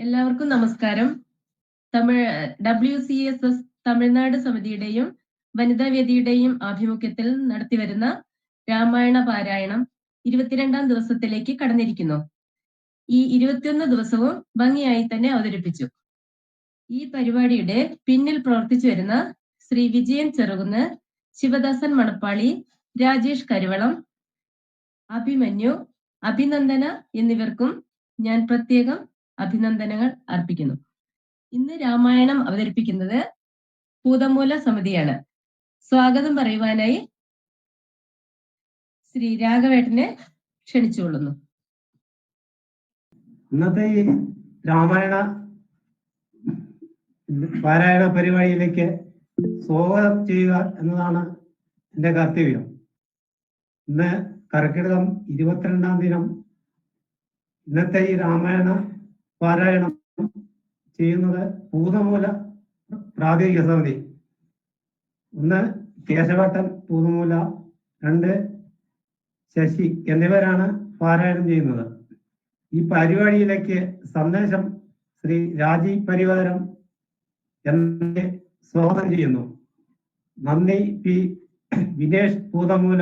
എല്ലാവർക്കും നമസ്കാരം. WCSS തമിഴ്നാട് സമിതിയുടെയും വനിതാവേദിയുടെയും ആഭിമുഖ്യത്തിൽ നടത്തിവരുന്ന രാമായണ പാരായണം 22ാം ദിവസത്തിലേക്ക് കടന്നിരിക്കുന്നു. ഈ 21 ദിവസവും ഭംഗിയായി തന്നെ അവതരിപ്പിച്ചു. ഈ പരിപാടിയുടെ പിന്നിൽ പ്രവർത്തിച്ചു വരുന്ന ശ്രീ വിജയൻ ചെറുകുന്ന്, ശിവദാസൻ മണപ്പാളി, രാജേഷ് കരുവളം, അഭിമന്യു, അഭിനന്ദന എന്നിവർക്കും ഞാൻ പ്രത്യേകം അഭിനന്ദനങ്ങൾ അർപ്പിക്കുന്നു. ഇന്ന് രാമായണം അവതരിപ്പിക്കുന്നത് പൂതമൂല സമിതിയാണ്. സ്വാഗതം പറയുവാനായി ശ്രീ രാഘവേട്ടനെ ക്ഷണിച്ചുകൊള്ളുന്നു. ഇന്നത്തെ ഈ രാമായണ പാരായണ പരിപാടിയിലേക്ക് സ്വാഗതം ചെയ്യുക എന്നതാണ് എൻ്റെ കർത്തവ്യം. ഇന്ന് കർക്കിടകം 22ാം ദിനം ഇന്നത്തെ ഈ രാമായണ പാരായണം ചെയ്യുന്നത് പൂതമൂല പ്രാദേശിക സമിതി. 1 കേശവട്ടൻ പൂതമൂല, 2 ശശി എന്നിവരാണ് പാരായണം ചെയ്യുന്നത്. ഈ പരിപാടിയിലേക്ക് സന്ദേശം ശ്രീ രാജീവ് പരിവാരം എന്നെ സ്വാഗതം ചെയ്യുന്നു. നന്ദി പി വിനേഷ് പൂതമൂല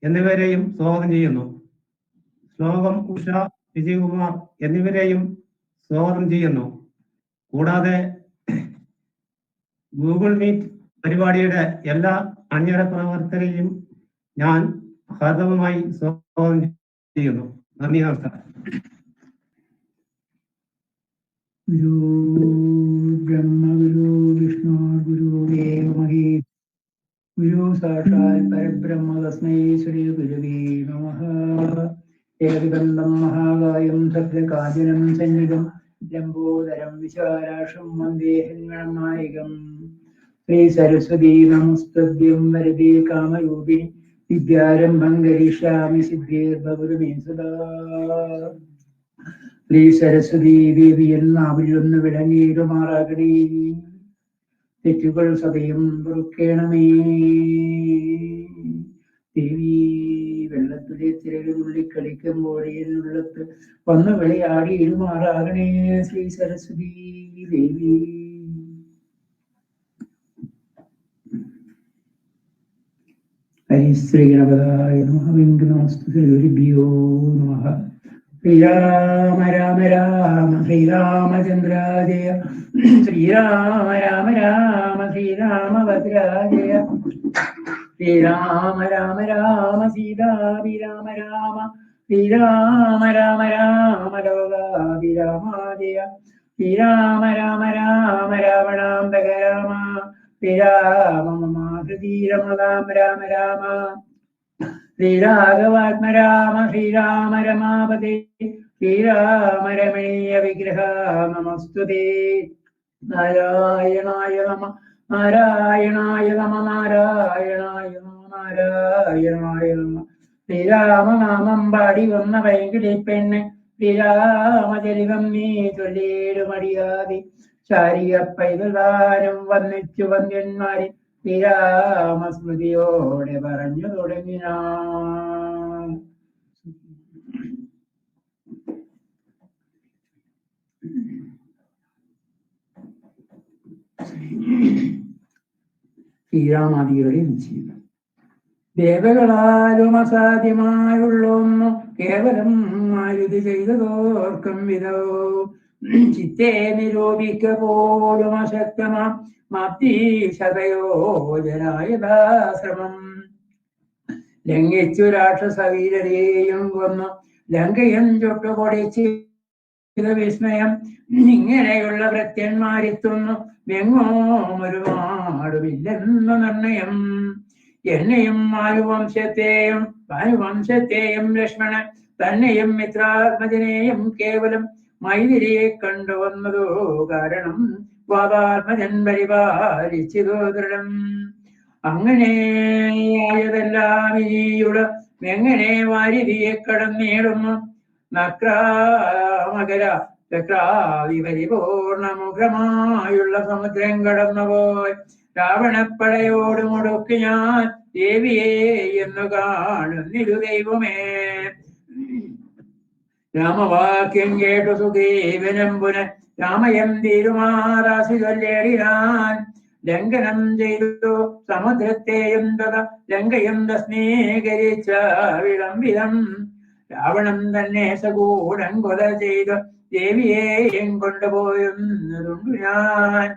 എന്നിവരെയും സ്വാഗതം ചെയ്യുന്നു. ശ്ലോകം ഉഷ, വിജയകുമാർ എന്നിവരെയും സ്വാഗതം ചെയ്യുന്നു. കൂടാതെ ഗൂഗിൾ മീറ്റ് പരിപാടിയുടെ എല്ലാ അണിയറ പ്രവർത്തകരെയും ഞാൻ ഹാർദവമായി സ്വാഗതം ചെയ്യുന്നു. നന്ദി, നമസ്കാരം. ഗുരു ബ്രഹ്മ ഗുരു വിഷ്ണു ഗുരു ദേവ മഹേശ്വര ഗുരു സാക്ഷാൽ പരബ്രഹ്മ തസ്മൈ ശ്രീ ഗുരുവേ നമഃ. ഏകദന്തം മഹാകായം സഭ്യകാജനം സന്നിധം ലംബോദരം വിശാലാക്ഷം വന്ദേഹം ഗണനായകം. ശ്രീ സരസ്വതീ നമസ്തുഭ്യം വരദേ കാമരൂപിണി വിദ്യാരംഭം കരിഷ്യാമി സിദ്ധിർഭവതു മേ സദാ. ശ്രീ സരസ്വതീ ദേവി എന്നാവിലൊന്ന് വിളങ്ങിയിടുമാറാകണേ. തെറ്റുകൾ സദയം പൊറുക്കേണമേ. ദേവി വെള്ളത്തിലെ തിരകളുള്ളി കളിക്കുമ്പോഴേ എന്നുള്ളത്ത് വന്ന് വിളയാടിയിടുമാറാകണേ. ശ്രീ സരസ്വതീ ദേവി. ഹരിശ്രീ ഗണപതായ നമഃ. നമസ്തു ശ്രീ നമഃ. ശ്രീരാമ രാമ രാമ ശ്രീരാമചന്ദ്രാജയ ശ്രീരാമ രാമ രാമ ശ്രീരാമഭദ്രാജയ ശ്രീരാമ രാമ രാമ സീതാഭിരാമ രാമ ശ്രീരാമ രാമ രാമ ലോകാഭിരാമാജയ ശ്രീരാമ രാമ രാമ രാവണാന്തക രാമ ശ്രീരാമ മമ ഹൃദീരമതാം രാമ രാമ ശ്രീരാഘവാത്മ രാമ ശ്രീരാമ രമാപതേ ശ്രീരാമ രമണീയ വിഗ്രഹ നമസ്തുതേ. നാരായണായ നമ നാരായണായ നമ നാരായണായ നമ നാരായണായ നമ. ശ്രീരാമനാമം പാടി വന്ന വൈകിളി പെണ്ണ് ശ്രീരാമചരിതം നീ ചൊല്ലിടുമടിയാതെ ശാരിക പൈതൃകാരം വന്നിച്ചു വന്ധ്യന്മാരെ ശ്രീരാമസ്മൃതിയോടെ പറഞ്ഞു തുടങ്ങിന. ശ്രീരാമാദികളുടെ നിശ്ചയം. ദേവകളാലും അസാധ്യമായുള്ളൊന്നു കേവലം മാരുതി ചെയ്തതോർക്കും വിധോ ചിത്തെ നിരൂപിക്ക പോലും അശക്തമാം മാപ്തീശതയോജനായതാശ്രമം. ലംഘിച്ചു രാക്ഷസവീരരെയും കൊന്നു ലങ്കയും ചുട്ടുപൊടിച്ച് വിസ്മയം. ഇങ്ങനെയുള്ള ഭൃത്യന്മാരെത്തുന്നു എങ്ങോം ഒരുപാടുമില്ലെന്ന നിർണയം. എന്നെയും ഭാനുവംശത്തെയും ലക്ഷ്മണൻ തന്നെയും മിത്രാത്മജനെയും കേവലം മൈതിരിയെ കണ്ടുവന്നതോ കാരണം വാദാത്മജൻ പരിപാലിച്ചതോ ദൃഢം. അങ്ങനെയായതെല്ലാം ഇനിയുള്ള എങ്ങനെ വാരിതിയെ കടന്നേടുന്നു നക്രാമകര പരിപൂർണമുഖമായുള്ള സമുദ്രം കടന്നുപോയി രാവണപ്പടയോട് മുടുക്കി ഞാൻ ദേവിയെ എന്നു കാണുന്നിരു ദൈവമേ. രാമവാക്യം കേട്ടു സുഖീവനം പുനഃ രാമയം തീരുമാറാസി ചൊല്ലേടിനാൻ. ലംഘനം ചെയ്തു സമുദ്രത്തെയും തഥ ലങ്കയും തസ്നീകരിച്ച വിളംബിതം. രാവണൻ തന്നെ സകൂടം കൊല ചെയ്തു ദേവിയെയും കൊണ്ടുപോയുന്നതുണ്ടു ഞാൻ.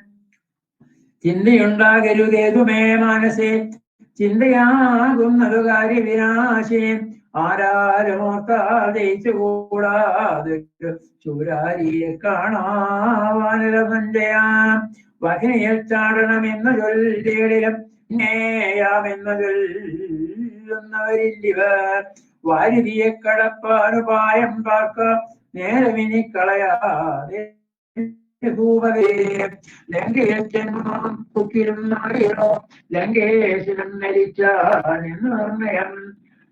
ചിന്തയുണ്ടാകരുതേതുമേ മനസ്സേ, ചിന്തയാകുന്നതു കാര്യവിനാശേ. ആരാരുമോർത്താൽ ജയിച്ചുകൂടാതെ ശൂരാരിയെ കാണാവാനര സഞ്ജയാം. വഹിനിയിൽ ചാടണമെന്ന് ചൊല്ലിയിലും നേയാമെന്ന് ചൊല്ലുന്നവരില്ലിവർ. വാരിതിയെ കടപ്പാനുപായം പാർക്ക നേരമിനി കളയാതെ ലങ്കയിൽ ജന്മം കുക്കിലും നാടിയോ ലങ്കേശിലും മരിച്ചാനെന്ന് നിർണയം.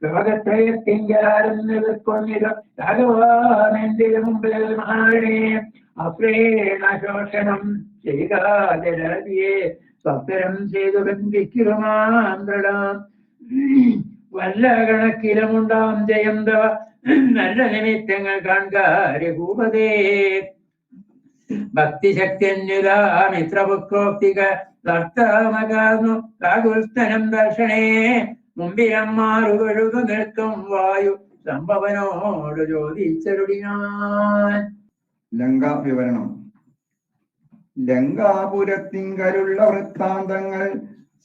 ലോകത്രയത്തിങ്കാരെന്ന് എതിർക്കൊന്നിത് രാഘവാനെന്റെ മുമ്പിൽ മഹാനെ. അപ്രേണശോഷണം ചെയ്താതിയെ സ്വപ്നം ചെയ്തു ബന്ധിക്കുമാന്ത്രടാം. വല്ല കണക്കിലുമുണ്ടാം ജയന്തവ നല്ല നിമിത്തങ്ങൾ കാൺകാര്യഭൂപതേ. ഭക്തിശക്തിന്യുതാ മിത്രപുത്രോക്തിക ഭർത്താമകാർന്നു കാകുൽസ്ഥനം ദർശനേ. മുമ്പിലമ്മാറുകൊഴുതു നിൽക്കും വായു സംഭവനോട് ചോദിച്ചരുടിനാൻ. ലങ്കാ വിവരണം. ലങ്കാപുരത്തിങ്കലുള്ള വൃത്താന്തങ്ങൾ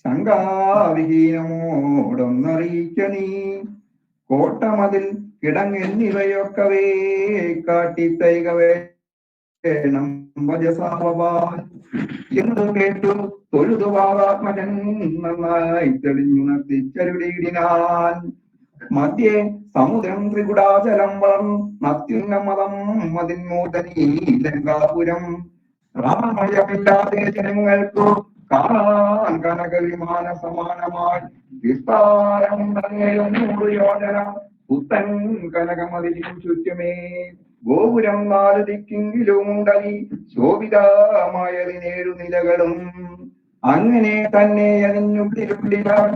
ശങ്കാവിഹീനമോടൊന്നറിയിക്ക നീ. കോട്ടമതിൽ കിടങ്ങെന്നിവയൊക്കവേ കാട്ടിത്തൈകവേ വജസാവാൻ എന്ന് കേട്ടു തൊഴുതുവാത്മജൻ നന്നായി തെളിഞ്ഞുണർത്തിച്ചരുടിയിടിനാൻ. മധ്യേ സമുദ്രം ത്രികുടാചലം വളർന്നു അത്യുന്നമതം മതിന്മൂർധനീ ലങ്കാപുരം. രാമമയമില്ലാതെ ജനങ്ങൾക്കു കാണാൻ കനക വിമാന സമാനമായി വിസ്താരം 100 യോജന പുത്തൻ കനകമതിലും ചുറ്റുമേ. ഗോപുരം 4 ദിക്കെങ്കിലും ഉണ്ടതി ശോഭിതമായതിനേഴു നിലകളും. അങ്ങനെ തന്നെ അതിനുള്ളിലുള്ളിലാൽ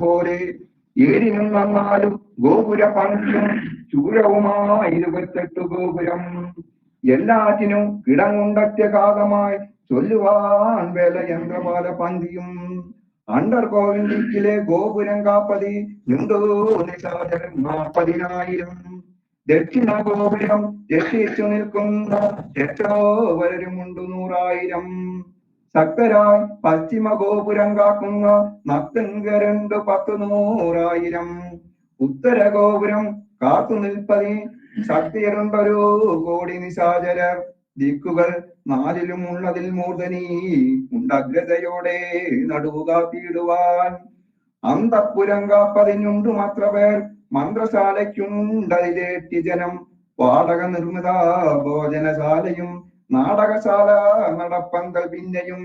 പോലെ 7 4 ഗോപുര പണിയും ചൂരവുമായി 28 ഗോപുരം. എല്ലാറ്റിനും കിടങ്ങുണ്ടത്യഘാതമായി ചൊല്ലുവാൻ വേലയന്ത്രപാല പന്തിയും. അണ്ടർകോവിന്ദിക്കിലെ ഗോപുരം കാപ്പതി യുണ്ടോ നിശാചരം 40,000. ദക്ഷിണ ഗോപുരം രക്ഷിച്ചു നിൽക്കുന്ന രക്ഷോവരരുമുണ്ട് 100,000. ശക്തരായി പശ്ചിമ ഗോപുരം കാക്കുന്ന നക്തങ്കരുണ്ട് 10,100,000. ഉത്തര ഗോപുരം കാത്തു നിൽപ്പതി ശക്തിയരുണ്ടൊരു 1 കോടി നിശാചരർ. ദിക്കുകൾ 4ലും ഉള്ളതിൽ മൂർധനീ ഉണ്ടഗ്രതയോടെ നടുവു കാത്തിയിടുവാൻ. അന്തഃപുരം കാപ്പതിനുണ്ടു മാത്ര പേർ മന്ത്രശാലയ്ക്കുണ്ടതിലേറ്റി ജനം. വാടക നിർമ്മിത ഭോജനശാലയും നാടകശാല നടപ്പന്തൽ പിന്നെയും.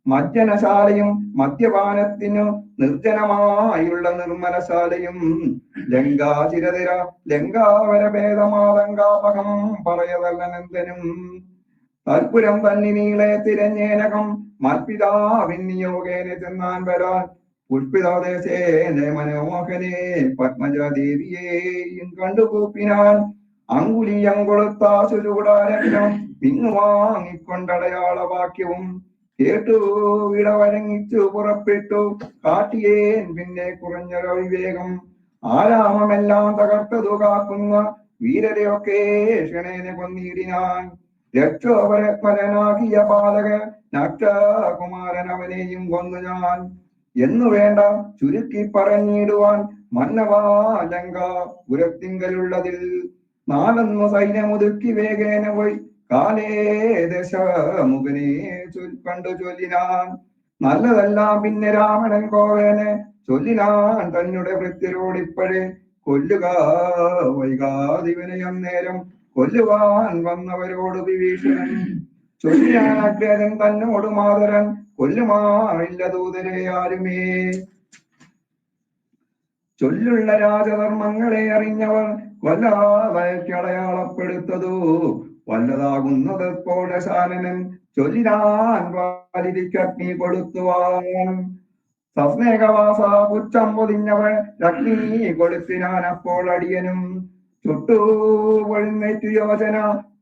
മജ്ജനശാലയും മദ്യപാനത്തിനു നിർജ്ജനമായുള്ള നിർമ്മലശാലയും. ലങ്കാചിരതിര ലങ്കാവര ഭേദമാതങ്കാപകം പറയതല്ലനന്ദനും. തൽപുരം തന്നി നീളെ തിരഞ്ഞേനകം മൽപിതാവിൻ നിയോഗേന ചെന്നാൻ വരാൻ. പുഷ്പിതാദേശേനെ മനോമോഹനെ പത്മജാദേവിയെയും കണ്ടുകൂപ്പിനാൻ. അങ്കുലിയം കൊളുത്താശു ചൂടാരം പിന്നുവാങ്ങിക്കൊണ്ടടയാള വാക്യവും കേട്ടു വിട വഴങ്ങിച്ചു പുറപ്പെട്ടു. കാട്ടിയേൻ പിന്നെ കുറഞ്ഞൊരു വിവേകം. ആരാമമെല്ലാം തകർത്തതു കാക്കുന്ന വീരരെയൊക്കെ ക്ഷണേനെ കൊന്നിടിനാൻ. രക്ഷോപരത്മനാകിയ ബാലക നക്ഷകുമാരൻ അവനെയും കൊന്നു ഞാൻ എന്നു വേണ്ട ചുരുക്കി പറഞ്ഞിടുവാൻ. മന്നവാ ലങ്ക പുരത്തിങ്കലുള്ളതിൽ 4 സൈന്യമുതുക്കി വേഗേന പോയി കാലേ ദശമുഖനെ കണ്ടു ചൊല്ലിനാൻ. നല്ലതെല്ലാം പിന്നെ രാവണൻ കോവേനെ ചൊല്ലിനാൻ തന്നെ വൃത്തിരോടിപ്പോഴേ. കൊല്ലുക വൈകാതിവനെ അന്നേരം കൊല്ലുവാൻ വന്നവരോട് വിഭീഷണൻ. ചൊല്ലിനാൻ അഗ്രഹൻ തന്നോട് മാതരൻ കൊല്ലുമായില്ല ദൂതരെ ആരുമേ. ചൊല്ലുള്ള രാജധർമ്മങ്ങളെ അറിഞ്ഞവർ വല്ലാതടയാളപ്പെടുത്തതു വല്ലതാകുന്നത് പോടശാലനൻ. ചൊല്ലിനാൻ വാലിതിക്കഗ്നി കൊടുത്തുവാൻ. സസ്നേഹവാസ പുച്ഛം പൊതിഞ്ഞവൻ അഗ്നി കൊളുത്തിനാൻ അപ്പോൾ അടിയനും ചുട്ടു പൊഴുന്നേറ്റു യോജന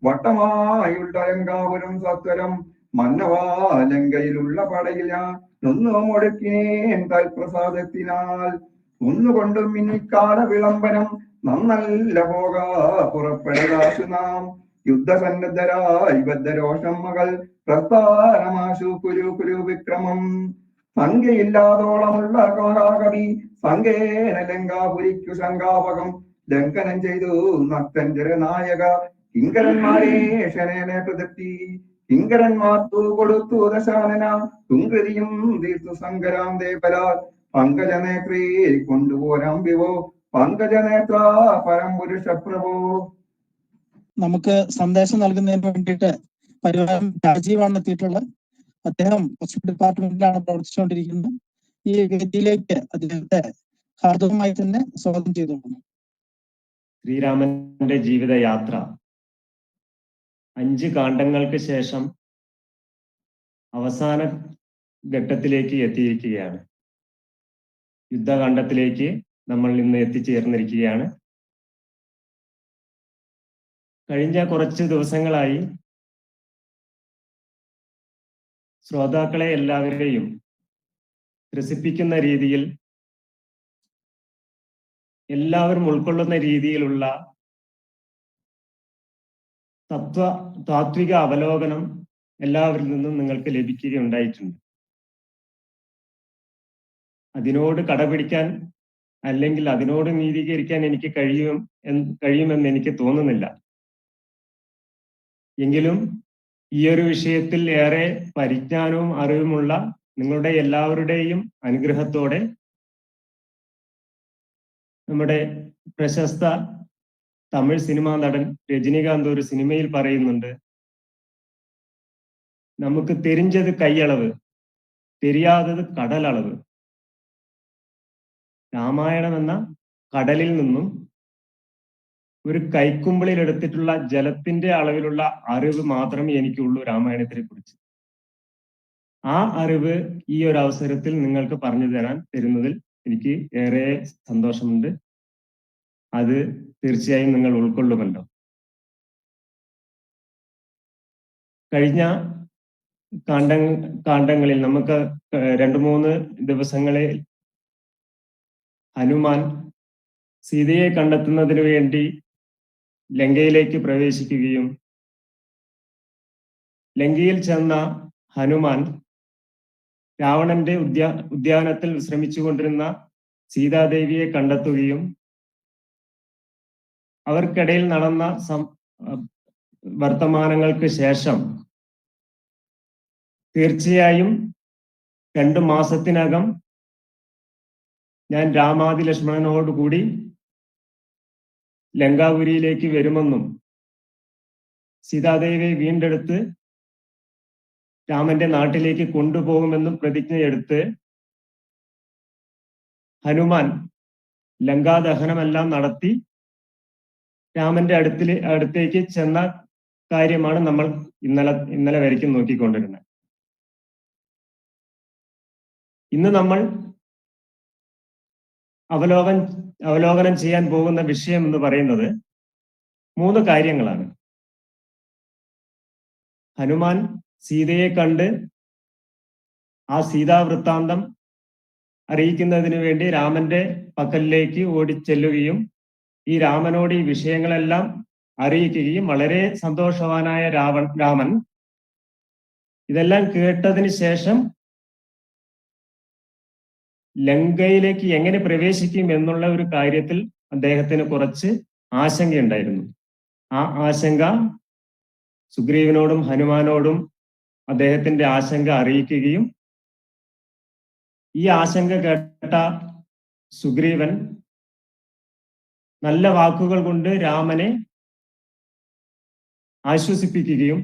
വട്ടമായുള്ള ലങ്കാപുരം സത്വരം മന്നവാലങ്കയിലുള്ള പടയിൽ ഞാൻ ഒന്നു മുടക്കിനേൻ തൽപ്രസാദത്തിനാൽ ഒന്നുകൊണ്ടും മിന്നിക്കാല വിളംബനം നന്നല്ല പോകാ പുറപ്പെടുകാശു നാം യുദ്ധസന്നദ്ധരായി ബദ്ധരോഷം മകൾ പ്രസ്ഥാനമാശു കുരു വിക്രമം സംഖ്യയില്ലാതോളമുള്ള മഹാകവി സംഘേന ലങ്കാപുരിക്കു ശങ്കാപകം ലംഘനം ചെയ്തു നക്തഞ്ചര നായക കിങ്കരന്മാരെ ക്ഷണേനെ പ്രദത്തി കിങ്കരന്മാർത്തു കൊടുത്തു ദശാനന തുങ്കൃതിയും തീർത്തു സങ്കരാം ദേവലാൽ പങ്കജനേത്രേ കൊണ്ടുപോരാം വിവോ പങ്കജനേത്ര പരംപുരുഷ പ്രഭോ. നമുക്ക് സന്ദേശം നൽകുന്നതിന് വേണ്ടിയിട്ട് പരിവാരം രാജീവാണ് എത്തിയിട്ടുള്ളത്. അദ്ദേഹം പോസ്റ്റ് ഡിപ്പാർട്ട്മെന്റിലാണ് പ്രവർത്തിച്ചുകൊണ്ടിരിക്കുന്നത്. ഈ വേദിയിലേക്ക് അദ്ദേഹത്തെ ഹാർദവമായി തന്നെ സ്വാഗതം ചെയ്തുകൊള്ളുന്നു. ശ്രീരാമന്റെ ജീവിതയാത്ര 5 കാണ്ഡങ്ങൾക്ക് ശേഷം അവസാന ഘട്ടത്തിലേക്ക് എത്തിയിരിക്കുകയാണ്. യുദ്ധകാണ്ഡത്തിലേക്ക് നമ്മൾ ഇന്ന് എത്തിച്ചേർന്നിരിക്കുകയാണ്. കഴിഞ്ഞ കുറച്ച് ദിവസങ്ങളായി ശ്രോതാക്കളെ എല്ലാവരെയും ത്രസിപ്പിക്കുന്ന രീതിയിൽ, എല്ലാവരും ഉൾക്കൊള്ളുന്ന രീതിയിലുള്ള താത്വിക അവലോകനം എല്ലാവരിൽ നിന്നും നിങ്ങൾക്ക് ലഭിക്കുകയുണ്ടായിട്ടുണ്ട്. അതിനോട് കടപിടിക്കാൻ അല്ലെങ്കിൽ അതിനോട് നീതീകരിക്കാൻ എനിക്ക് കഴിയുമെന്ന് എനിക്ക് തോന്നുന്നില്ല. എങ്കിലും ഈ ഒരു വിഷയത്തിൽ ഏറെ പരിജ്ഞാനവും അറിവുമുള്ള നിങ്ങളുടെ എല്ലാവരുടെയും അനുഗ്രഹത്തോടെ നമ്മുടെ പ്രശസ്ത തമിഴ് സിനിമാ നടൻ രജനികാന്ത് ഒരു സിനിമയിൽ പറയുന്നുണ്ട്, നമുക്ക് തെരിഞ്ഞത് കൈയളവ്, തെരിയാതത് കടലളവ്. രാമായണം എന്ന കടലിൽ നിന്നും ഒരു കൈക്കുമ്പിളിൽ എടുത്തിട്ടുള്ള ജലത്തിന്റെ അളവിലുള്ള അറിവ് മാത്രമേ എനിക്കുള്ളൂ രാമായണത്തിനെ കുറിച്ച്. ആ അറിവ് ഈ ഒരു അവസരത്തിൽ നിങ്ങൾക്ക് പറഞ്ഞു തരുന്നതിൽ എനിക്ക് ഏറെ സന്തോഷമുണ്ട്. അത് തീർച്ചയായും നിങ്ങൾ ഉൾക്കൊള്ളുമല്ലോ. കഴിഞ്ഞ കാണ്ഡങ്ങളിൽ നമുക്ക് 2-3 ദിവസങ്ങളിൽ ഹനുമാൻ സീതയെ കണ്ടെത്തുന്നതിന് വേണ്ടി ലങ്കയിലേക്ക് പ്രവേശിക്കുകയും ലങ്കയിൽ ചെന്ന ഹനുമാൻ രാവണന്റെ ഉദ്യാനത്തിൽ വിശ്രമിച്ചുകൊണ്ടിരുന്ന സീതാദേവിയെ കണ്ടെത്തുകയും അവർക്കിടയിൽ നടന്ന വർത്തമാനങ്ങൾക്ക് ശേഷം തീർച്ചയായും 2 മാസത്തിനകം ഞാൻ രാമാദി ലക്ഷ്മണനോടുകൂടി ലങ്കാപുരിയിലേക്ക് വരുമെന്നും സീതാദേവിയെ വീണ്ടെടുത്ത് രാമന്റെ നാട്ടിലേക്ക് കൊണ്ടുപോകുമെന്നും പ്രതിജ്ഞയെടുത്ത് ഹനുമാൻ ലങ്കാദഹനമെല്ലാം നടത്തി രാമന്റെ അടുത്തേക്ക് ചെന്ന കാര്യമാണ് നമ്മൾ ഇന്നലെ വരയ്ക്കും നോക്കിക്കൊണ്ടിരുന്നത്. ഇന്ന് നമ്മൾ അവലോകനം ചെയ്യാൻ പോകുന്ന വിഷയം എന്ന് പറയുന്നത് 3 കാര്യങ്ങളാണ്. ഹനുമാൻ സീതയെ കണ്ട് ആ സീതാവൃത്താന്തം അറിയിക്കുന്നതിന് വേണ്ടി രാമന്റെ പക്കലിലേക്ക് ഓടിച്ചെല്ലുകയും ഈ രാമനോട് ഈ വിഷയങ്ങളെല്ലാം അറിയിക്കുകയും വളരെ സന്തോഷവാനായ രാമൻ ഇതെല്ലാം കേട്ടതിന് ശേഷം ലങ്കയിലേക്ക് എങ്ങനെ പ്രവേശിക്കും എന്നുള്ള ഒരു കാര്യത്തിൽ അദ്ദേഹത്തിന് കുറച്ച് ആശങ്കയുണ്ടായിരുന്നു. ആ ആശങ്ക സുഗ്രീവനോടും ഹനുമാനോടും അദ്ദേഹത്തിന്റെ ആശങ്ക അറിയിക്കുകയും ഈ ആശങ്ക കേട്ട സുഗ്രീവൻ നല്ല വാക്കുകൾ കൊണ്ട് രാമനെ ആശ്വസിപ്പിക്കുകയും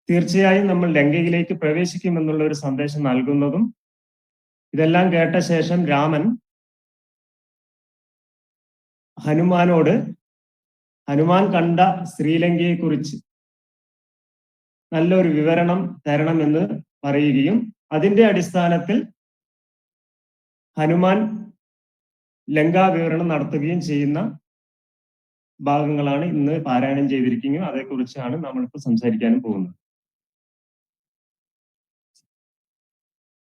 തീർച്ചയായും നമ്മൾ ലങ്കയിലേക്ക് പ്രവേശിക്കുമെന്നുള്ള ഒരു സന്ദേശം നൽകുന്നതും, ഇതെല്ലാം കേട്ട ശേഷം രാമൻ ഹനുമാനോട് ഹനുമാൻ കണ്ട ശ്രീലങ്കയെ കുറിച്ച് നല്ലൊരു വിവരണം തരണമെന്ന് പറയുകയും അതിന്റെ അടിസ്ഥാനത്തിൽ ഹനുമാൻ ലങ്കാവിവരണം നടത്തുകയും ചെയ്യുന്ന ഭാഗങ്ങളാണ് ഇന്ന് പാരായണം ചെയ്തിരിക്കുന്നത്. അതേക്കുറിച്ചാണ് നമ്മളിപ്പോൾ സംസാരിക്കാനും പോകുന്നത്.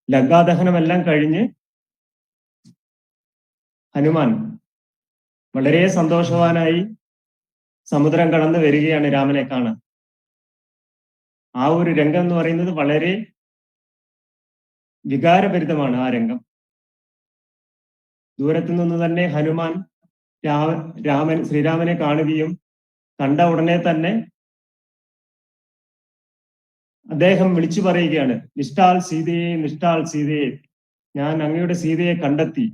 ലങ്കാദഹനമെല്ലാം കഴിഞ്ഞ് ഹനുമാൻ വളരെ സന്തോഷവാനായി സമുദ്രം കടന്ന് വരികയാണ് രാമനെ കാണാൻ. ആ ഒരു രംഗം എന്ന് പറയുന്നത് വളരെ വികാരഭരിതമാണ്. ആ രംഗം ദൂരത്തു നിന്ന് തന്നെ ഹനുമാൻ ശ്രീരാമനെ കാണുകയും കണ്ട ഉടനെ തന്നെ അദ്ദേഹം വിളിച്ചു പറയുകയാണ്, നിഷ്ഠാൽ സീതയെ, നിഷ്ഠാൽ സീതയെ, ഞാൻ അങ്ങയുടെ സീതയെ കണ്ടെത്തി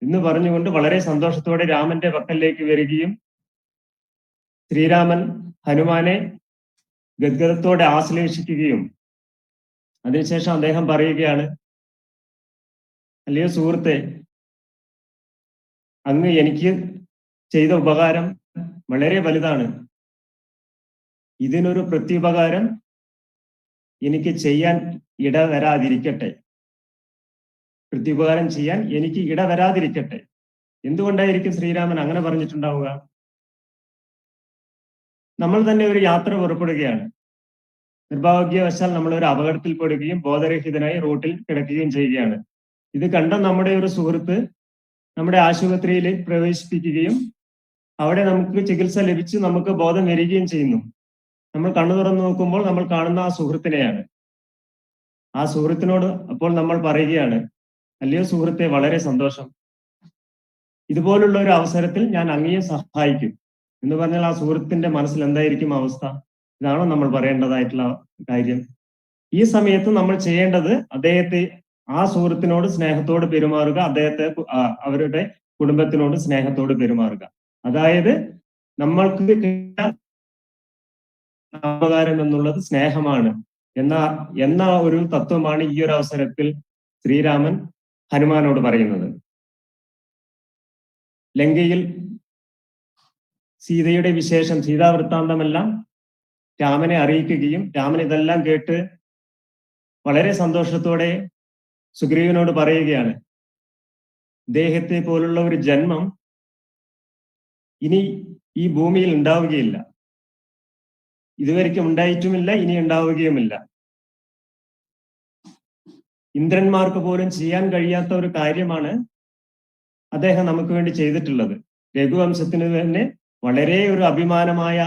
എന്ന് പറഞ്ഞുകൊണ്ട് വളരെ സന്തോഷത്തോടെ രാമന്റെ പക്കലിലേക്ക് വരികയും ശ്രീരാമൻ ഹനുമാനെ ഗദ്ഗദത്തോടെ ആശ്ലേഷിക്കുകയും അതിനുശേഷം അദ്ദേഹം പറയുകയാണ്, അല്ലയോ സുഹൃത്തെ, അങ്ങ് എനിക്ക് ചെയ്ത ഉപകാരം വളരെ വലുതാണ്. ഇതിനൊരു പ്രത്യുപകാരം എനിക്ക് ചെയ്യാൻ ഇടവരാതിരിക്കട്ടെ. പ്രത്യുപകാരം ചെയ്യാൻ എനിക്ക് ഇടവരാതിരിക്കട്ടെ. എന്തുകൊണ്ടായിരിക്കും ശ്രീരാമൻ അങ്ങനെ പറഞ്ഞിട്ടുണ്ടാവുക? നമ്മൾ തന്നെ ഒരു യാത്ര പുറപ്പെടുകയാണ്. നിർഭാഗ്യവശാൽ നമ്മൾ ഒരു അപകടത്തിൽപ്പെടുകയും ബോധരഹിതനായി റോട്ടിൽ കിടക്കുകയും ചെയ്യുകയാണ്. ഇത് കണ്ട നമ്മുടെ ഒരു സുഹൃത്ത് നമ്മുടെ ആശുപത്രിയിൽ പ്രവേശിപ്പിക്കുകയും അവിടെ നമുക്ക് ചികിത്സ ലഭിച്ച് നമുക്ക് ബോധം വരികയും ചെയ്യുന്നു. നമ്മൾ കണ്ണു തുറന്നു നോക്കുമ്പോൾ നമ്മൾ കാണുന്ന ആ സുഹൃത്തിനെയാണ്. ആ സുഹൃത്തിനോട് അപ്പോൾ നമ്മൾ പറയുകയാണ്, അല്ലയോ സുഹൃത്തെ, വളരെ സന്തോഷം, ഇതുപോലുള്ള ഒരു അവസരത്തിൽ ഞാൻ അങ്ങയെ സഹായിക്കും എന്ന് പറഞ്ഞാൽ ആ സുഹൃത്തിന്റെ മനസ്സിൽ എന്തായിരിക്കും അവസ്ഥ? ഇതാണോ നമ്മൾ പറയേണ്ടതായിട്ടുള്ള കാര്യം? ഈ സമയത്ത് നമ്മൾ ചെയ്യേണ്ടത് അദ്ദേഹത്തെ, ആ സുഹൃത്തിനോട് സ്നേഹത്തോട് പെരുമാറുക, അദ്ദേഹത്തെ അവരുടെ കുടുംബത്തിനോട് സ്നേഹത്തോട് പെരുമാറുക. അതായത് നമ്മൾക്ക് ഉപകാരം എന്നുള്ളത് സ്നേഹമാണ് എന്ന ഒരു തത്വമാണ് ഈ ഒരു അവസരത്തിൽ ശ്രീരാമൻ ഹനുമാനോട് പറയുന്നത്. ലങ്കയിൽ സീതയുടെ വിശേഷം, സീതാവൃത്താന്തമെല്ലാം രാമനെ അറിയിക്കുകയും രാമൻ ഇതെല്ലാം കേട്ട് വളരെ സന്തോഷത്തോടെ സുഗ്രീവനോട് പറയുകയാണ്, ഇദ്ദേഹത്തെ പോലുള്ള ഒരു ജന്മം ഇനി ഈ ഭൂമിയിൽ ഉണ്ടാവുകയില്ല, ഇതുവരെയ്ക്കും ഉണ്ടായിട്ടുമില്ല, ഇനി ഉണ്ടാവുകയുമില്ല. ഇന്ദ്രന്മാർക്ക് പോലും ചെയ്യാൻ കഴിയാത്ത ഒരു കാര്യമാണ് അദ്ദേഹം നമുക്ക് വേണ്ടി ചെയ്തിട്ടുള്ളത്. രഘുവംശത്തിന് തന്നെ വളരെ ഒരു അഭിമാനമായ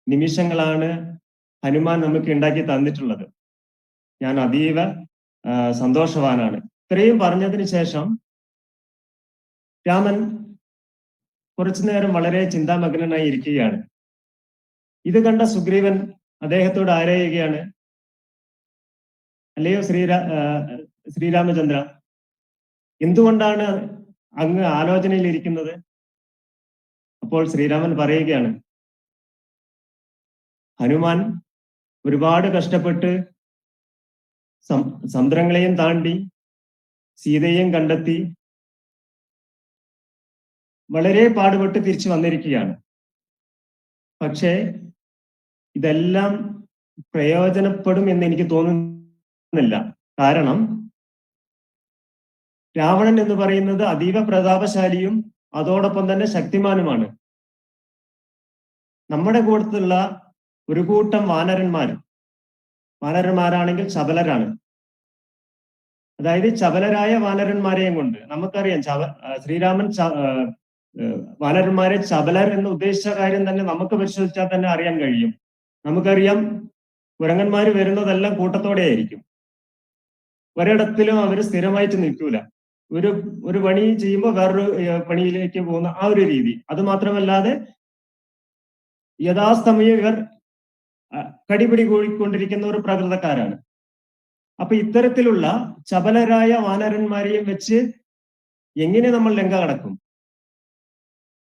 നിമിഷങ്ങളാണ് ഹനുമാൻ നമുക്ക് ഉണ്ടാക്കി തന്നിട്ടുള്ളത്. ഞാൻ അതീവ സന്തോഷവാനാണ്. ഇത്രയും പറഞ്ഞതിന് ശേഷം രാമൻ കുറച്ചു നേരം വളരെ ചിന്താമഗ്നനായി ഇരിക്കുകയാണ്. ഇത് കണ്ട സുഗ്രീവൻ അദ്ദേഹത്തോട് ആരായുകയാണ്, അല്ലയോ ശ്രീരാമചന്ദ്ര, എന്തുകൊണ്ടാണ് അങ്ങ് ആലോചനയിൽ ഇരിക്കുന്നത്? അപ്പോൾ ശ്രീരാമൻ പറയുകയാണ്, ഹനുമാൻ ഒരുപാട് കഷ്ടപ്പെട്ട് സമുദ്രങ്ങളെയും താണ്ടി സീതയെയും കണ്ടെത്തി വളരെ പാടുപെട്ട് തിരിച്ചു വന്നിരിക്കുകയാണ്. പക്ഷേ ഇതെല്ലാം പ്രയോജനപ്പെടും എന്ന് എനിക്ക് തോന്നുന്നില്ല. കാരണം രാവണൻ എന്ന് പറയുന്നത് അതീവ പ്രതാപശാലിയും അതോടൊപ്പം തന്നെ ശക്തിമാനുമാണ്. നമ്മുടെ കൂട്ടത്തിലുള്ള ഒരു കൂട്ടം വാനരന്മാരാണെങ്കിൽ ചപലരാണ്. അതായത് ചപലരായ വാനരന്മാരെയും കൊണ്ട് നമുക്കറിയാം, ശ്രീരാമൻ വാനരന്മാരെ ചപലർ എന്ന് ഉദ്ദേശിച്ച കാര്യം തന്നെ നമുക്ക് പരിശോധിച്ചാൽ തന്നെ അറിയാൻ കഴിയും. നമുക്കറിയാം, കുരങ്ങന്മാര് വരുന്നതെല്ലാം കൂട്ടത്തോടെ ആയിരിക്കും. ഒരിടത്തിലും അവർ സ്ഥിരമായിട്ട് നിൽക്കൂല. ഒരു പണി ചെയ്യുമ്പോൾ വേറൊരു പണിയിലേക്ക് പോകുന്ന ആ ഒരു രീതി. അത് മാത്രമല്ലാതെ യഥാസമയം ഇവർ കടിപിടി കൂടിക്കൊണ്ടിരിക്കുന്ന ഒരു പ്രകൃതക്കാരാണ്. അപ്പൊ ഇത്തരത്തിലുള്ള ചപലരായ വാനരന്മാരെയും വെച്ച് എങ്ങനെ നമ്മൾ ലങ്ക കടക്കും?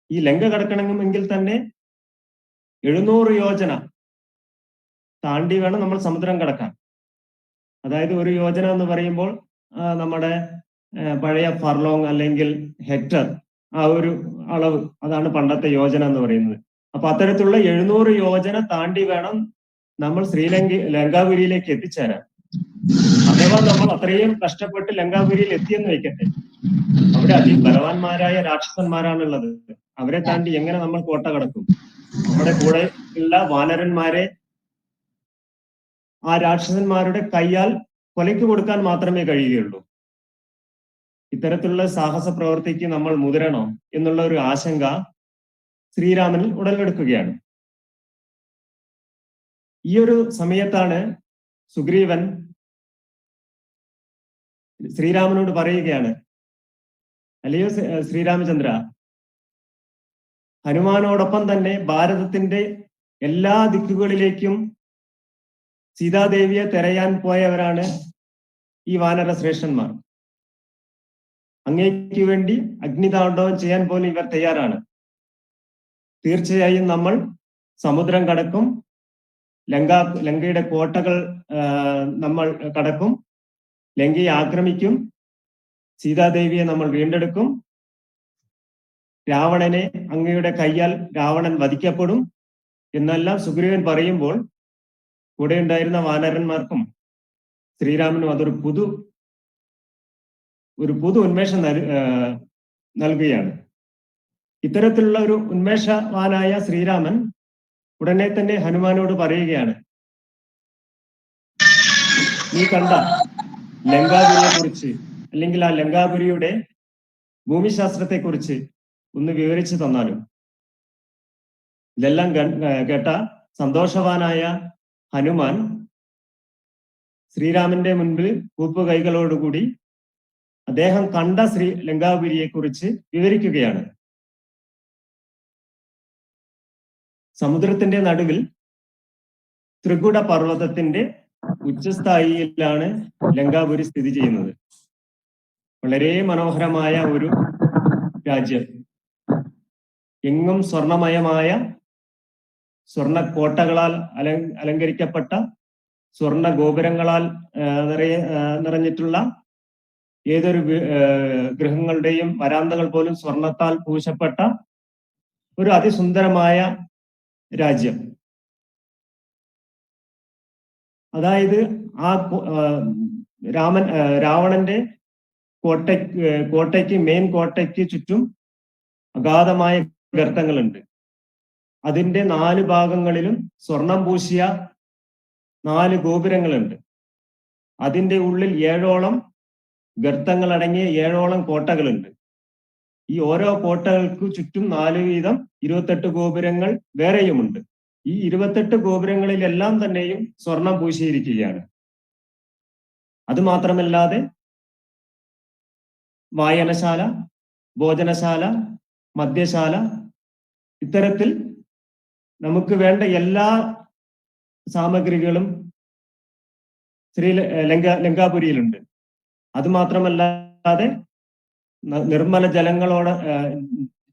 ഈ ലങ്ക കടക്കണമെങ്കിൽ തന്നെ 700 യോജന താണ്ടി വേണം നമ്മൾ സമുദ്രം കടക്കാൻ. അതായത് ഒരു യോജന എന്ന് പറയുമ്പോൾ നമ്മുടെ പഴയ ഫർലോങ് അല്ലെങ്കിൽ ഹെക്ടർ, ആ ഒരു അളവ്, അതാണ് പണ്ടത്തെ യോജന എന്ന് പറയുന്നത്. അപ്പൊ അത്തരത്തിലുള്ള 700 യോജന താണ്ടി വേണം നമ്മൾ ലങ്കാപുരിയിലേക്ക് എത്തിച്ചേരാൻ. അഥവാ നമ്മൾ അത്രയും കഷ്ടപ്പെട്ട് ലങ്കാപുരിയിൽ എത്തിയെന്ന് വയ്ക്കട്ടെ, അവിടെ അതിബലവാന്മാരായ രാക്ഷസന്മാരാണുള്ളത്. അവരെ താണ്ടി എങ്ങനെ നമ്മൾ കോട്ട കടക്കും? നമ്മുടെ കൂടെ ഉള്ള വാനരന്മാരെ ആ രാക്ഷസന്മാരുടെ കൈയാൽ കൊലയ്ക്ക് കൊടുക്കാൻ മാത്രമേ കഴിയുകയുള്ളൂ. ഇത്തരത്തിലുള്ള സാഹസ പ്രവൃത്തിക്ക് നമ്മൾ മുതിരണോ എന്നുള്ള ഒരു ആശങ്ക ശ്രീരാമനിൽ ഉടലെടുക്കുകയാണ്. ഈ ഒരു സമയത്താണ് സുഗ്രീവൻ ശ്രീരാമനോട് പറയുകയാണ്, അല്ലയോ ശ്രീരാമചന്ദ്ര, ഹനുമാനോടൊപ്പം തന്നെ ഭാരതത്തിന്റെ എല്ലാ ദിക്കുകളിലേക്കും സീതാദേവിയെ തെരയാൻ പോയവരാണ് ഈ വാനര ശ്രേഷ്ഠന്മാർ. അങ്ങേക്ക് വേണ്ടി അഗ്നിതാണ്ഡവം ചെയ്യാൻ പോലും ഇവർ തയ്യാറാണ്. തീർച്ചയായും നമ്മൾ സമുദ്രം കടക്കും, ലങ്കയുടെ കോട്ടകൾ നമ്മൾ കടക്കും, ലങ്കയെ ആക്രമിക്കും, സീതാദേവിയെ നമ്മൾ വീണ്ടെടുക്കും, രാവണനെ അങ്ങയുടെ കയ്യാൽ രാവണൻ വധിക്കപ്പെടും എന്നെല്ലാം സുഗ്രീവൻ പറയുമ്പോൾ കൂടെ ഉണ്ടായിരുന്ന വാനരന്മാർക്കും ശ്രീരാമനും അതൊരു പുതു ഉന്മേഷം നൽകുകയാണ്. ഇത്തരത്തിലുള്ള ഒരു ഉന്മേഷവാനായ ശ്രീരാമൻ ഉടനെ തന്നെ ഹനുമാനോട് പറയുകയാണ്, നീ കണ്ട ലങ്കാപുരിയെ കുറിച്ച്, അല്ലെങ്കിൽ ആ ലങ്കാപുരിയുടെ ഭൂമിശാസ്ത്രത്തെ കുറിച്ച് ഒന്ന് വിവരിച്ചു തന്നാലും. ഇതെല്ലാം കേട്ട സന്തോഷവാനായ ഹനുമാൻ ശ്രീരാമന്റെ മുൻപിൽ കൂപ്പുകൈകളോടുകൂടി അദ്ദേഹം കണ്ട ലങ്കാപുരിയെ കുറിച്ച് വിവരിക്കുകയാണ്. സമുദ്രത്തിന്റെ നടുവിൽ ത്രികുട പർവ്വതത്തിന്റെ ഉച്ചസ്ഥായിയിലാണ് ലങ്കാപുരി സ്ഥിതി ചെയ്യുന്നത്. വളരെ മനോഹരമായ ഒരു രാജ്യം. എങ്ങും സ്വർണമയമായ സ്വർണക്കോട്ടകളാൽ അലങ്കരിക്കപ്പെട്ട, സ്വർണ ഗോപുരങ്ങളാൽ നിറഞ്ഞിട്ടുള്ള ഏതൊരു ഗൃഹങ്ങളുടെയും വരാന്തകൾ പോലും സ്വർണത്താൽ പൂശപ്പെട്ട ഒരു അതിസുന്ദരമായ രാജ്യം. അതായത് ആ രാവണന്റെ കോട്ടയ്ക്ക് മെയിൻ കോട്ടയ്ക്ക് ചുറ്റും അഗാധമായ ഗർത്തങ്ങളുണ്ട്. അതിന്റെ 4 ഭാഗങ്ങളിലും സ്വർണം പൂശിയ 4 ഗോപുരങ്ങളുണ്ട്. അതിന്റെ ഉള്ളിൽ 7ഓളം ഗർത്തങ്ങളടങ്ങിയ 7ഓളം കോട്ടകളുണ്ട്. ഈ ഓരോ കോട്ടകൾക്ക് ചുറ്റും 4 വീതം 28 ഗോപുരങ്ങൾ വേറെയുമുണ്ട്. ഈ 28 ഗോപുരങ്ങളിലെല്ലാം തന്നെയും സ്വർണം പൂശിയിരിക്കുകയാണ്. അതുമാത്രമല്ലാതെ വായനശാല, ഭോജനശാല, മദ്യശാല, ഇത്തരത്തിൽ നമുക്ക് വേണ്ട എല്ലാ സാമഗ്രികളും ലങ്കാപുരിയിലുണ്ട്. അതുമാത്രമല്ലാതെ നിർമ്മല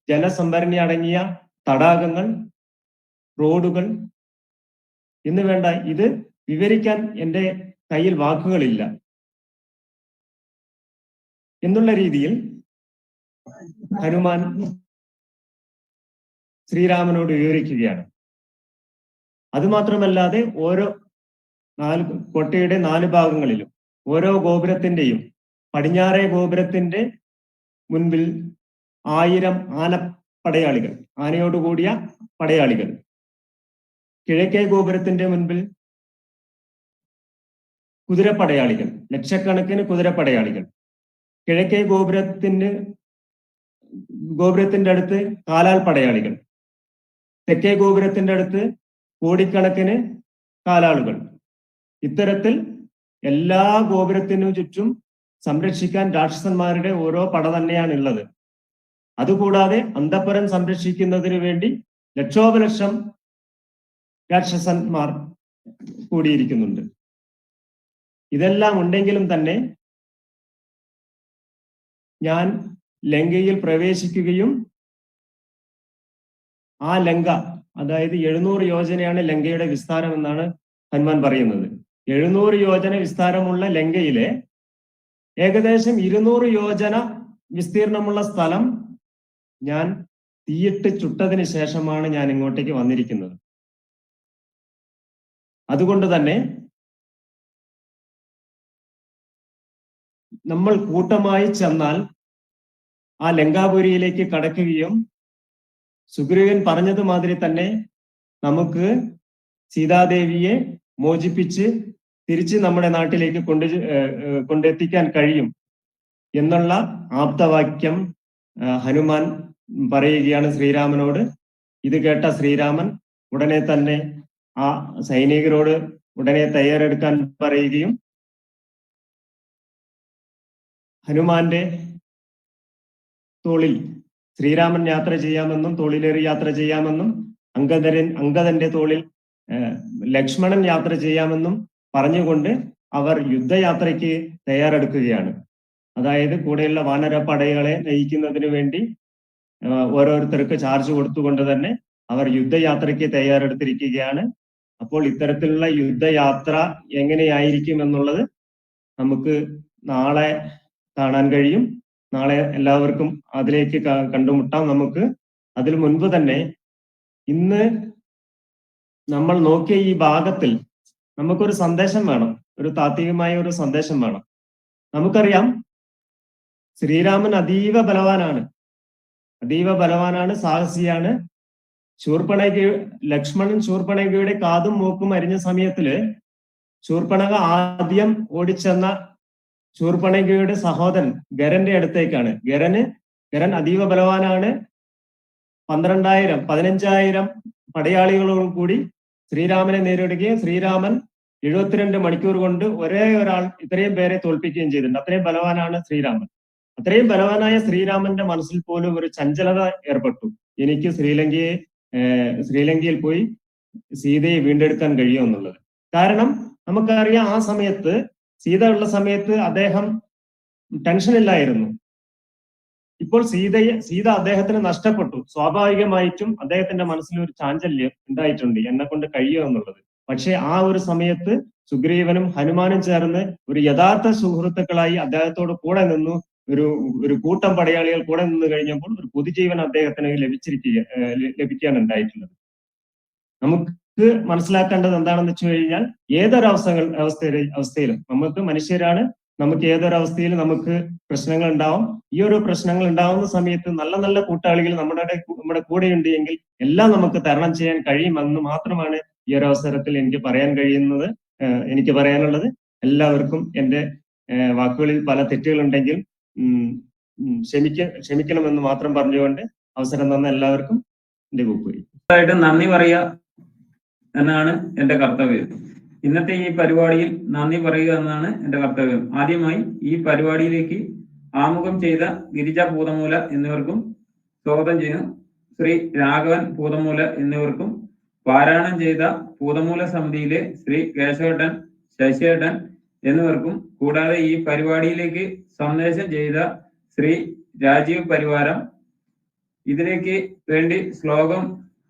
ജലസംഭരണി അടങ്ങിയ തടാകങ്ങൾ, റോഡുകൾ എന്ന് വേണ്ട, ഇത് വിവരിക്കാൻ എൻ്റെ കയ്യിൽ വാക്കുകളില്ല എന്നുള്ള രീതിയിൽ ഹനുമാൻ ശ്രീരാമനോട് വിവരിക്കുകയാണ്. അതുമാത്രമല്ലാതെ ഓരോ കോട്ടയുടെ 4 ഭാഗങ്ങളിലും ഓരോ ഗോപുരത്തിന്റെയും പടിഞ്ഞാറേ ഗോപുരത്തിന്റെ മുൻപിൽ 1000 ആനപ്പടയാളികൾ, ആനയോടുകൂടിയ പടയാളികൾ. കിഴക്കേ ഗോപുരത്തിന്റെ മുൻപിൽ കുതിരപ്പടയാളികൾ, ലക്ഷക്കണക്കിന് കുതിരപ്പടയാളികൾ. കിഴക്കേ ഗോപുരത്തിന്റെ അടുത്ത് കാലാൽ പടയാളികൾ. തെക്കേ ഗോപുരത്തിന്റെ അടുത്ത് കോടിക്കണക്കിന് കാലാളുകൾ. ഇത്തരത്തിൽ എല്ലാ ഗോപുരത്തിനു ചുറ്റും സംരക്ഷിക്കാൻ രാക്ഷസന്മാരുടെ ഓരോ പട തന്നെയാണ് ഉള്ളത്. അതുകൂടാതെ അന്തഃപുരം സംരക്ഷിക്കുന്നതിന് വേണ്ടി ലക്ഷോപലക്ഷം രാക്ഷസന്മാർ കൂടിയിരിക്കുന്നുണ്ട്. ഇതെല്ലാം ഉണ്ടെങ്കിലും തന്നെ ഞാൻ ലങ്കയിൽ പ്രവേശിക്കുകയും ആ ലങ്ക, അതായത് 700 യോജനയാണ് ലങ്കയുടെ വിസ്താരം എന്നാണ് ഹനുമാൻ പറയുന്നത്. 700 യോജന വിസ്താരമുള്ള ലങ്കയിലെ ഏകദേശം 200 യോജന വിസ്തീർണമുള്ള സ്ഥലം ഞാൻ തീയിട്ട് ചുട്ടതിന് ശേഷമാണ് ഞാൻ ഇങ്ങോട്ടേക്ക് വന്നിരിക്കുന്നത്. അതുകൊണ്ട് തന്നെ നമ്മൾ കൂട്ടമായി ചെന്നാൽ ആ ലങ്കാപുരിയിലേക്ക് കടക്കുകയും സുഗ്രീവൻ പറഞ്ഞത് മാതിരി തന്നെ നമുക്ക് സീതാദേവിയെ മോചിപ്പിച്ച് തിരിച്ച് നമ്മുടെ നാട്ടിലേക്ക് കൊണ്ടെത്തിക്കാൻ കഴിയും എന്നുള്ള ആപ്തവാക്യം ഹനുമാൻ പറയുകയാണ് ശ്രീരാമനോട്. ഇത് കേട്ട ശ്രീരാമൻ ഉടനെ തന്നെ ആ സൈനികരോട് ഉടനെ തയ്യാറെടുക്കാൻ പറയുകയും ഹനുമാന്റെ തോളിൽ ശ്രീരാമൻ യാത്ര ചെയ്യാമെന്നും തോളിലേറി യാത്ര ചെയ്യാമെന്നും അങ്കദന്റെ തോളിൽ ലക്ഷ്മണൻ യാത്ര ചെയ്യാമെന്നും പറഞ്ഞുകൊണ്ട് അവർ യുദ്ധയാത്രയ്ക്ക് തയ്യാറെടുക്കുകയാണ്. അതായത് കൂടെയുള്ള വാനര പടകളെ നയിക്കുന്നതിന് വേണ്ടി ഓരോരുത്തർക്ക് ചാർജ് കൊടുത്തുകൊണ്ട് തന്നെ അവർ യുദ്ധയാത്രയ്ക്ക് തയ്യാറെടുത്തിരിക്കുകയാണ്. അപ്പോൾ ഇത്തരത്തിലുള്ള യുദ്ധയാത്ര എങ്ങനെയായിരിക്കും എന്നുള്ളത് നമുക്ക് നാളെ കാണാൻ കഴിയും. നാളെ എല്ലാവർക്കും അതിലേക്ക് കണ്ടുമുട്ടാം. നമുക്ക് അതിനു മുൻപ് തന്നെ ഇന്ന് നമ്മൾ നോക്കിയ ഈ ഭാഗത്തിൽ നമുക്കൊരു സന്ദേശം വേണം, ഒരു താത്വികമായ ഒരു സന്ദേശം വേണം. നമുക്കറിയാം ശ്രീരാമൻ അതീവ ബലവാനാണ്, സാഹസിയാണ്. ലക്ഷ്മണൻ ശൂർപ്പണഖയുടെ കാതും മൂക്കും അരിഞ്ഞ സമയത്തില് ശൂർപ്പണഖ ആദ്യം ഓടിച്ചെന്ന ശൂർപ്പണഖയുടെ സഹോദരൻ ഗരന്റെ അടുത്തേക്കാണ്. ഗരൻ അതീവ ബലവാനാണ്. 15,000 പടയാളികളോട് കൂടി ശ്രീരാമനെ നേരിടുകയും ശ്രീരാമൻ 72 മണിക്കൂർ കൊണ്ട് ഒരേ ഒരാൾ ഇത്രയും പേരെ തോൽപ്പിക്കുകയും ചെയ്തിട്ടുണ്ട്. അത്രയും ബലവാനാണ് ശ്രീരാമൻ. അത്രയും ബലവാനായ ശ്രീരാമന്റെ മനസ്സിൽ പോലും ഒരു ചഞ്ചലത ഏർപ്പെട്ടു. എനിക്ക് ശ്രീലങ്കയിൽ പോയി സീതയെ വീണ്ടെടുക്കാൻ കഴിയുമെന്നുള്ളത്. കാരണം നമുക്കറിയാം ആ സമയത്ത് സീത ഉള്ള സമയത്ത് അദ്ദേഹം ടെൻഷനില്ലായിരുന്നു. ഇപ്പോൾ സീത അദ്ദേഹത്തിന് നഷ്ടപ്പെട്ടു. സ്വാഭാവികമായിട്ടും അദ്ദേഹത്തിന്റെ മനസ്സിൽ ഒരു ചാഞ്ചല്യം ഉണ്ടായിട്ടുണ്ട്, എന്നെ കൊണ്ട് കഴിയുമോ എന്നുള്ളത്. പക്ഷെ ആ ഒരു സമയത്ത് സുഗ്രീവനും ഹനുമാനും ചേർന്ന് ഒരു യഥാർത്ഥ സുഹൃത്തുക്കളായി അദ്ദേഹത്തോട് കൂടെ നിന്നു. ഒരു കൂട്ടം പടയാളികൾ കൂടെ നിന്ന് കഴിഞ്ഞപ്പോൾ ഒരു പുതുജീവൻ അദ്ദേഹത്തിന് ലഭിക്കുകയാണ് ഉണ്ടായിട്ടുള്ളത്. നമുക്ക് മനസ്സിലാക്കേണ്ടത് എന്താണെന്ന് വെച്ച് കഴിഞ്ഞാൽ ഏതൊരു അവസ്ഥയിലും നമുക്ക് മനുഷ്യരാണ്, നമുക്ക് ഏതൊരവസ്ഥയിലും നമുക്ക് പ്രശ്നങ്ങൾ ഉണ്ടാവും. ഈ ഒരു പ്രശ്നങ്ങൾ ഉണ്ടാവുന്ന സമയത്ത് നല്ല നല്ല കൂട്ടാളികൾ നമ്മുടെ കൂടെയുണ്ട് എങ്കിൽ എല്ലാം നമുക്ക് തരണം ചെയ്യാൻ കഴിയുമെന്ന് മാത്രമാണ് ഈ ഒരു അവസരത്തിൽ എനിക്ക് പറയാനുള്ളത്. എല്ലാവർക്കും എൻ്റെ വാക്കുകളിൽ പല തെറ്റുകളുണ്ടെങ്കിൽ ക്ഷമിക്കണമെന്ന് മാത്രം പറഞ്ഞുകൊണ്ട് അവസരം തന്ന എല്ലാവർക്കും എൻ്റെ കൂപ്പുരി. നന്ദി പറയുക എന്നാണ് എൻ്റെ കർത്തവ്യം. ഇന്നത്തെ ഈ പരിപാടിയിൽ നന്ദി പറയുക എന്നാണ് എൻ്റെ കർത്തവ്യം. ആദ്യമായി ഈ പരിപാടിയിലേക്ക് ആമുഖം ചെയ്ത ഗിരിജ പൂതമൂല എന്നിവർക്കും സ്വാഗതം ചെയ്യുന്നു. ശ്രീ രാഘവൻ പൂതമൂല എന്നിവർക്കും പാരായണം ചെയ്ത പൂതമൂല സമിതിയിലെ ശ്രീ കേശവേട്ടൻ, ശശിയേട്ടൻ എന്നിവർക്കും, കൂടാതെ ഈ പരിപാടിയിലേക്ക് സന്ദേശം ചെയ്ത ശ്രീ രാജീവ് പരിവാരം, ഇതിലേക്ക് വേണ്ടി ശ്ലോകം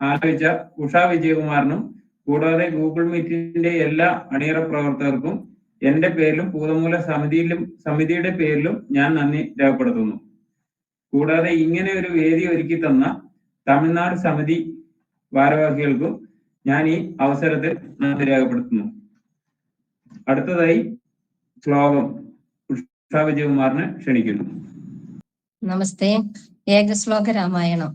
ആലപിച്ച ഉഷാ വിജയകുമാറിനും, കൂടാതെ ഗൂഗിൾ മീറ്റിന്റെ എല്ലാ അണിയറ പ്രവർത്തകർക്കും എന്റെ പേരിലും പൂതമൂല സമിതിയുടെ പേരിലും ഞാൻ നന്ദി രേഖപ്പെടുത്തുന്നു. കൂടാതെ ഇങ്ങനെ ഒരു വേദി ഒരുക്കി തന്ന തമിഴ്നാട് സമിതി ഭാരവാഹികൾക്കും ഞാൻ ഈ അവസരത്തിൽ നന്ദി രേഖപ്പെടുത്തുന്നു. അടുത്തതായി ശ്ലോകം ഉഷാ വിജയകുമാറിനെ ക്ഷണിക്കുന്നു. നമസ്തേ. ഏകശ്ലോക രാമായണം.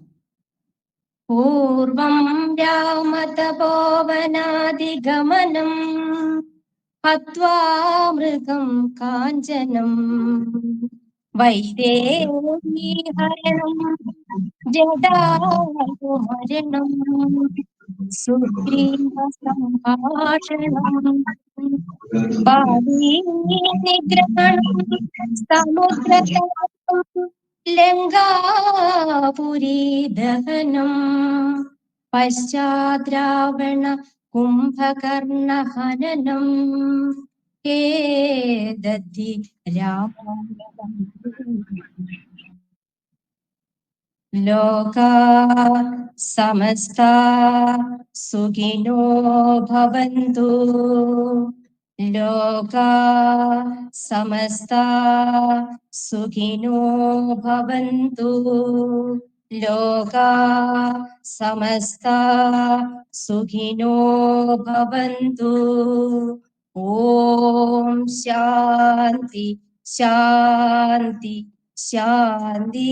പൂർവം രാമതപോവനാദിഗമനം ഹത്വാ മൃഗം കാഞ്ചനം വൈദേഹീഹരണം ജടായുമരണം സുഗ്രീവസംഭാഷണം ബാലീനിഗ്രഹണം സമുദ്രതലം ലങ്കാപുരി ദഹനം പശ്ചാദ്രാവണ കുംഭകർണ ഹനനം ഏതദ്ധി രാമായണം. ലോകാ സമസ്താ സുഖിനോ ഭവന്തു. ലോകാ സമസ്താ സുഖിനോ ഭവന്തു. ലോകാ സമസ്താ സുഖിനോ ഭവന്തു. ഓം ശാന്തി ശാന്തി ശാന്തി.